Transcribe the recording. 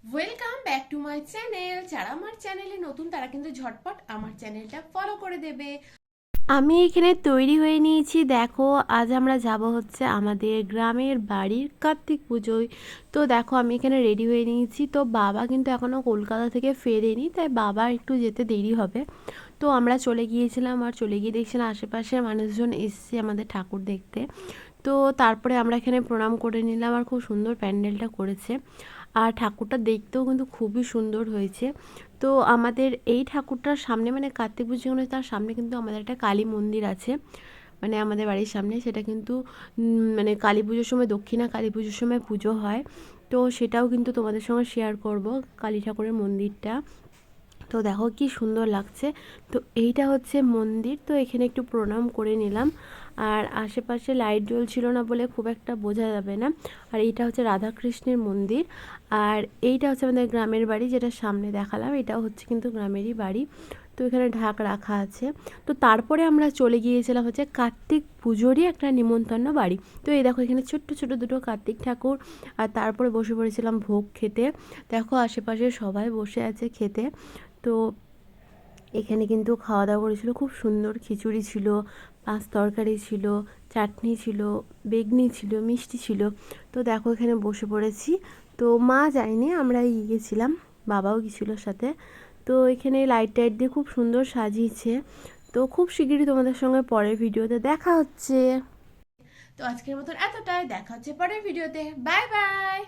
Welcome back to my channel. যারা আমার চ্যানেলে নতুন তারা কিন্তু ঝটপট আমার চ্যানেলটা ফলো করে দেবে। আমি এখানে তৈরি হয়ে নিয়েছি, দেখো আজ আমরা যাব হচ্ছে আমাদের গ্রামের বাড়ির কার্তিক পুজোয়। তো দেখো আমি এখানে রেডি হয়ে নিয়েছি। তো বাবা কিন্তু এখনও কলকাতা থেকে ফেরেনি, তাই বাবা একটু যেতে দেরি হবে। তো আমরা চলে গিয়েছিলাম, আর চলে গিয়ে দেখছিলাম আশেপাশের মানুষজন এসছে আমাদের ঠাকুর দেখতে। তো তারপরে আমরা এখানে প্রণাম করে নিলাম, আর খুব সুন্দর প্যান্ডেলটা করেছে, আর ঠাকুরটা দেখতেও কিন্তু খুবই সুন্দর হয়েছে। তো আমাদের এই ঠাকুরটার সামনে, মানে কার্তিক পুজো, তার সামনে কিন্তু আমাদের একটা কালী মন্দির আছে, মানে আমাদের বাড়ির সামনে। সেটা কিন্তু মানে কালী পুজোর সময়, দক্ষিণা কালী পুজোর সময় পুজো হয়। তো সেটাও কিন্তু তোমাদের সঙ্গে শেয়ার করব, কালী ঠাকুরের মন্দিরটা। তো দেখো কি সুন্দর লাগছে। তো এইটা হচ্ছে মন্দির। তো এখানে একটু প্রণাম করে নিলাম, আর আশেপাশে লাইট জ্বলছিল না বলে খুব একটা বোঝা যাবে না। আর এইটা হচ্ছে রাধাকৃষ্ণের মন্দির, আর এইটা হচ্ছে আমাদের গ্রামের বাড়ি, যেটা সামনে দেখালাম এটাও হচ্ছে কিন্তু গ্রামেরই বাড়ি। তো এখানে ঢাক রাখা আছে। তো তারপরে আমরা চলে গিয়েছিলাম হচ্ছে কার্তিক পুজোরই একটা নিমন্ত্রণ বাড়ি। তো এই দেখো এখানে ছোট্ট ছোট দুটো কার্তিক ঠাকুর, আর তারপরে বসে পড়েছিলাম ভোগ খেতে। দেখো আশেপাশে সবাই বসে আছে খেতে। তো এখানে কিন্তু খাওয়া দাওয়া করেছিল, খুব সুন্দর খিচুড়ি ছিল, পাঁচ তরকারি ছিল, চাটনি ছিল, বেগনি ছিল, মিষ্টি ছিল। তো দেখো এখানে বসে পড়েছি। তো মা যায়নি, আমরাই গিয়েছিলাম, বাবাও গিয়েছিল সাথে। তো এখানে লাইট টাইট দিয়ে খুব সুন্দর সাজিয়েছে। তো খুব শিগগিরই তোমাদের সঙ্গে পরের ভিডিওতে দেখা হচ্ছে। তো আজকের মতন এতটাই, দেখা হচ্ছে পরের ভিডিওতে। Bye bye.